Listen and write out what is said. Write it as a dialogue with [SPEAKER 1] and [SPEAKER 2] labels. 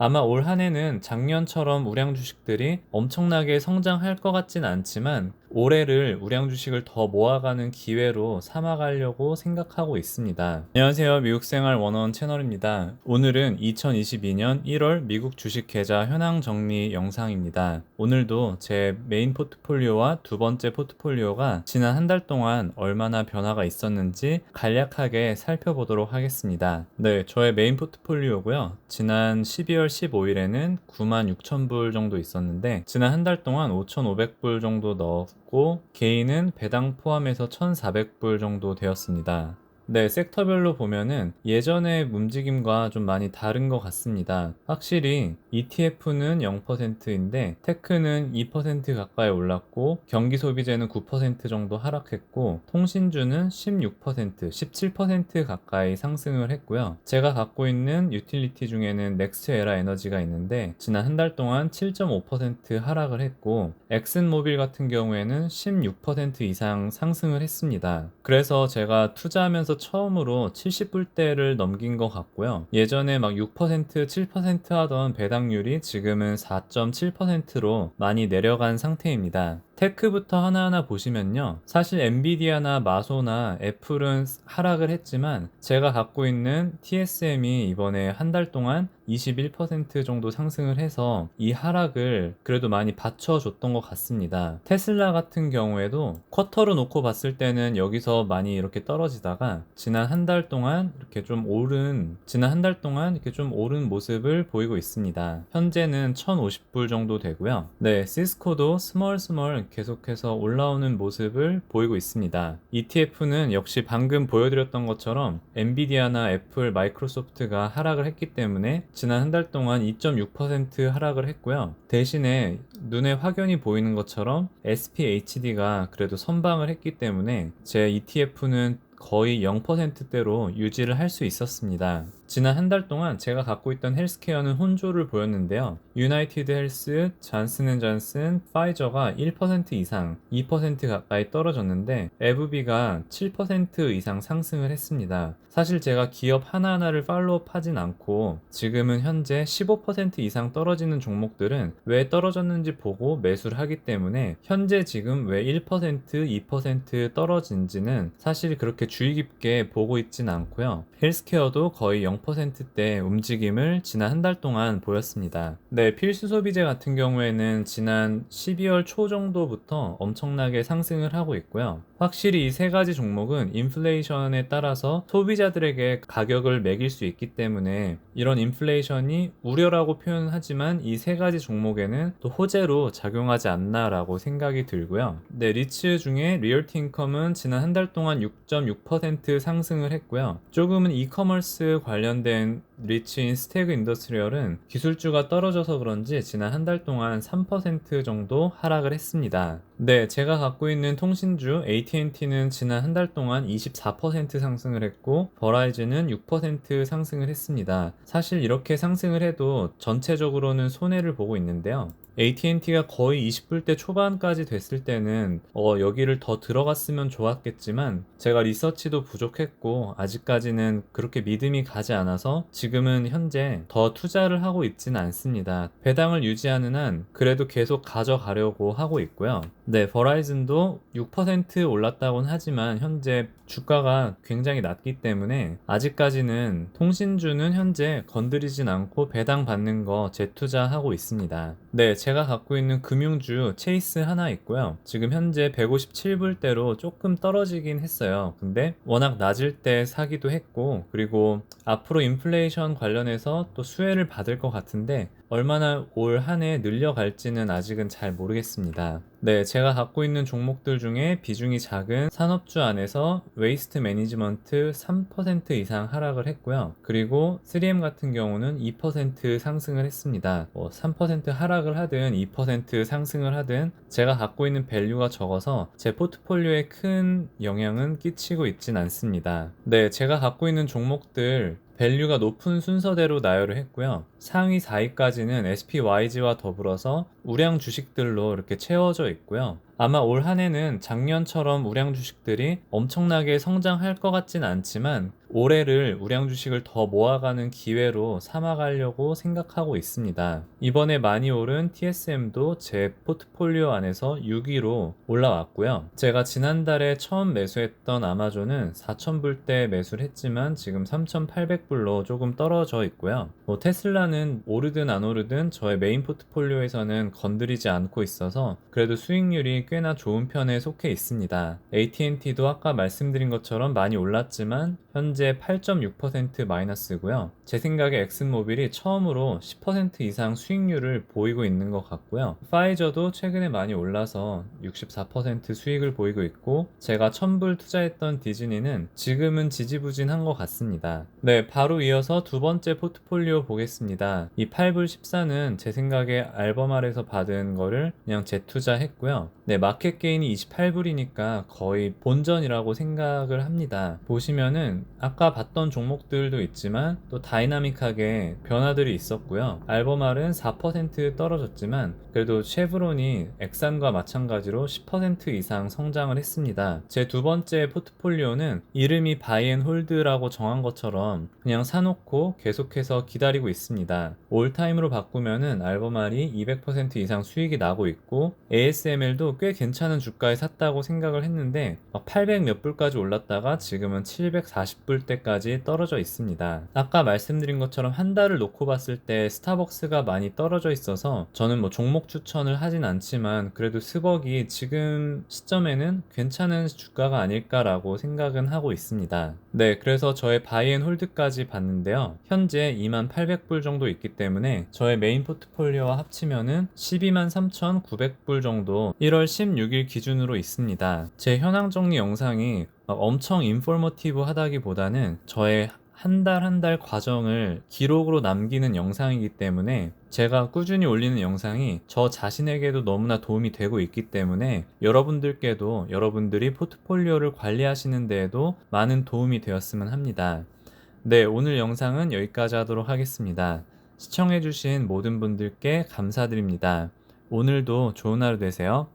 [SPEAKER 1] 아마 올 한 해는 작년처럼 우량 주식들이 엄청나게 성장할 것 같진 않지만 올해를 우량 주식을 더 모아가는 기회로 삼아가려고 생각하고 있습니다. 안녕하세요. 미국생활 101 채널입니다. 오늘은 2022년 1월 미국 주식 계좌 현황 정리 영상입니다. 오늘도 제 메인 포트폴리오와 두 번째 포트폴리오가 지난 한 달 동안 얼마나 변화가 있었는지 간략하게 살펴보도록 하겠습니다. 네, 저의 메인 포트폴리오고요. 지난 12월 15일에는 96,000불 정도 있었는데 지난 한 달 동안 5,500불 정도 넣었고 개인은 배당 포함해서 1,400불 정도 되었습니다. 네, 섹터별로 보면은 예전의 움직임과 좀 많이 다른 것 같습니다. 확실히 ETF는 0%인데 테크는 2% 가까이 올랐고 경기 소비재는 9% 정도 하락했고 통신주는 16%, 17% 가까이 상승을 했고요. 제가 갖고 있는 유틸리티 중에는 넥스트 에라 에너지가 있는데 지난 한 달 동안 7.5% 하락을 했고 엑슨모빌 같은 경우에는 16% 이상 상승을 했습니다. 그래서 제가 투자하면서 처음으로 70불대를 넘긴 것 같고요. 예전에 막 6%, 7% 하던 배당률이 지금은 4.7%로 많이 내려간 상태입니다. 테크부터 하나하나 보시면요. 사실 엔비디아나 마소나 애플은 하락을 했지만 제가 갖고 있는 TSM이 이번에 한 달 동안 21% 정도 상승을 해서 이 하락을 그래도 많이 받쳐줬던 것 같습니다. 테슬라 같은 경우에도 쿼터로 놓고 봤을 때는 여기서 많이 이렇게 떨어지다가 지난 한 달 동안 이렇게 좀 오른 모습을 보이고 있습니다. 현재는 1,050불 정도 되고요. 네, 시스코도 스멀 계속해서 올라오는 모습을 보이고 있습니다. ETF는 역시 방금 보여드렸던 것처럼 엔비디아나 애플, 마이크로소프트가 하락을 했기 때문에 지난 한 달 동안 2.6% 하락을 했고요. 대신에 눈에 확연히 보이는 것처럼 SPHD가 그래도 선방을 했기 때문에 제 ETF는 거의 0%대로 유지를 할 수 있었습니다. 지난 한 달 동안 제가 갖고 있던 헬스케어는 혼조를 보였는데요. 유나이티드 헬스, 잔슨앤잔슨, 파이저가 1% 이상, 2% 가까이 떨어졌는데 에브비가 7% 이상 상승을 했습니다. 사실 제가 기업 하나하나를 팔로우하진 않고 지금은 현재 15% 이상 떨어지는 종목들은 왜 떨어졌는지 보고 매수를 하기 때문에 현재 지금 왜 1%, 2% 떨어진지는 사실 그렇게 주의 깊게 보고 있진 않고요. 헬스케어도 거의 0%대 움직임을 지난 한 달 동안 보였습니다. 네, 필수 소비재 같은 경우에는 지난 12월 초 정도부터 엄청나게 상승을 하고 있고요. 확실히 이 세 가지 종목은 인플레이션에 따라서 소비자들에게 가격을 매길 수 있기 때문에 이런 인플레이션이 우려라고 표현하지만 이 세 가지 종목에는 또 호재로 작용하지 않나라고 생각이 들고요. 네, 리츠 중에 리얼티 인컴은 지난 한 달 동안 6.6% 상승을 했고요. 조금은 이커머스 관련된 리츠인 스태그 인더스트리얼은 기술주가 떨어져서 그런지 지난 한 달 동안 3% 정도 하락을 했습니다. 네, 제가 갖고 있는 통신주 AT&T는 지난 한 달 동안 24% 상승을 했고 버라이즌은 6% 상승을 했습니다. 사실 이렇게 상승을 해도 전체적으로는 손해를 보고 있는데요. AT&T가 거의 20불대 초반까지 됐을 때는 여기를 더 들어갔으면 좋았겠지만 제가 리서치도 부족했고 아직까지는 그렇게 믿음이 가지 않아서 지금은 현재 더 투자를 하고 있지는 않습니다. 배당을 유지하는 한 그래도 계속 가져가려고 하고 있고요. 네, 버라이즌도 6% 올랐다고는 하지만 현재 주가가 굉장히 낮기 때문에 아직까지는 통신주는 현재 건드리진 않고 배당 받는 거 재투자하고 있습니다. 네, 제가 갖고 있는 금융주 체이스 하나 있고요. 지금 현재 157불대로 조금 떨어지긴 했어요. 근데 워낙 낮을 때 사기도 했고 그리고 앞으로 인플레이션 관련해서 또 수혜를 받을 것 같은데 얼마나 올 한 해 늘려갈지는 아직은 잘 모르겠습니다. 네, 제가 갖고 있는 종목들 중에 비중이 작은 산업주 안에서 웨이스트 매니지먼트 3% 이상 하락을 했고요. 그리고 3M 같은 경우는 2% 상승을 했습니다. 3% 하락을 하든 2% 상승을 하든 제가 갖고 있는 밸류가 적어서 제 포트폴리오에 큰 영향은 끼치고 있진 않습니다. 네, 제가 갖고 있는 종목들 밸류가 높은 순서대로 나열을 했고요. 상위 4위까지는 SPYG와 더불어서 우량 주식들로 이렇게 채워져 있고요. 아마 올 한 해는 작년처럼 우량 주식들이 엄청나게 성장할 것 같진 않지만 올해를 우량 주식을 더 모아가는 기회로 삼아가려고 생각하고 있습니다. 이번에 많이 오른 TSM도 제 포트폴리오 안에서 6위로 올라왔고요. 제가 지난달에 처음 매수했던 아마존은 4,000불 때 매수를 했지만 지금 3,800불로 조금 떨어져 있고요. 테슬라는 오르든 안 오르든 저의 메인 포트폴리오에서는 건드리지 않고 있어서 그래도 수익률이 꽤나 좋은 편에 속해 있습니다. AT&T도 아까 말씀드린 것처럼 많이 올랐지만 현재 8.6% 마이너스고요. 제 생각에 엑슨모빌이 처음으로 10% 이상 수익률을 보이고 있는 것 같고요. 파이저도 최근에 많이 올라서 64% 수익을 보이고 있고, 제가 1,000불 투자했던 디즈니는 지금은 지지부진한 것 같습니다. 네, 바로 이어서 두 번째 포트폴리오 보겠습니다. 이 8불 14는 제 생각에 알버말에서 받은 거를 그냥 재투자했고요. 네, 마켓 게인이 28불이니까 거의 본전이라고 생각을 합니다. 보시면은 아까 봤던 종목들도 있지만 또 다이나믹하게 변화들이 있었고요. 알버말은 4% 떨어졌지만 그래도 쉐브론이 엑산과 마찬가지로 10% 이상 성장을 했습니다. 제 두 번째 포트폴리오는 이름이 바이앤홀드라고 정한 것처럼 그냥 사놓고 계속해서 기다리고 있습니다. 올타임으로 바꾸면은 알버말이 200% 이상 수익이 나고 있고, ASML도 꽤 괜찮은 주가에 샀다고 생각을 했는데 800 몇 불까지 올랐다가 지금은 740불 대까지 떨어져 있습니다. 아까 말씀드린 것처럼 한 달을 놓고 봤을 때 스타벅스가 많이 떨어져 있어서 저는 뭐 종목 추천을 하진 않지만 그래도 스벅이 지금 시점에는 괜찮은 주가가 아닐까라고 생각은 하고 있습니다. 네, 그래서 저의 바이앤홀드까지 봤는데요. 현재 28,800불 정도 있기 때문에 저의 메인 포트폴리오와 합치면은 123,900불 정도 1월 16일 기준으로 있습니다. 제 현황 정리 영상이 엄청 인포머티브 하다기보다는 저의 한 달 한 달 과정을 기록으로 남기는 영상이기 때문에 제가 꾸준히 올리는 영상이 저 자신에게도 너무나 도움이 되고 있기 때문에 여러분들께도 여러분들이 포트폴리오를 관리하시는 데에도 많은 도움이 되었으면 합니다. 네, 오늘 영상은 여기까지 하도록 하겠습니다. 시청해주신 모든 분들께 감사드립니다. 오늘도 좋은 하루 되세요.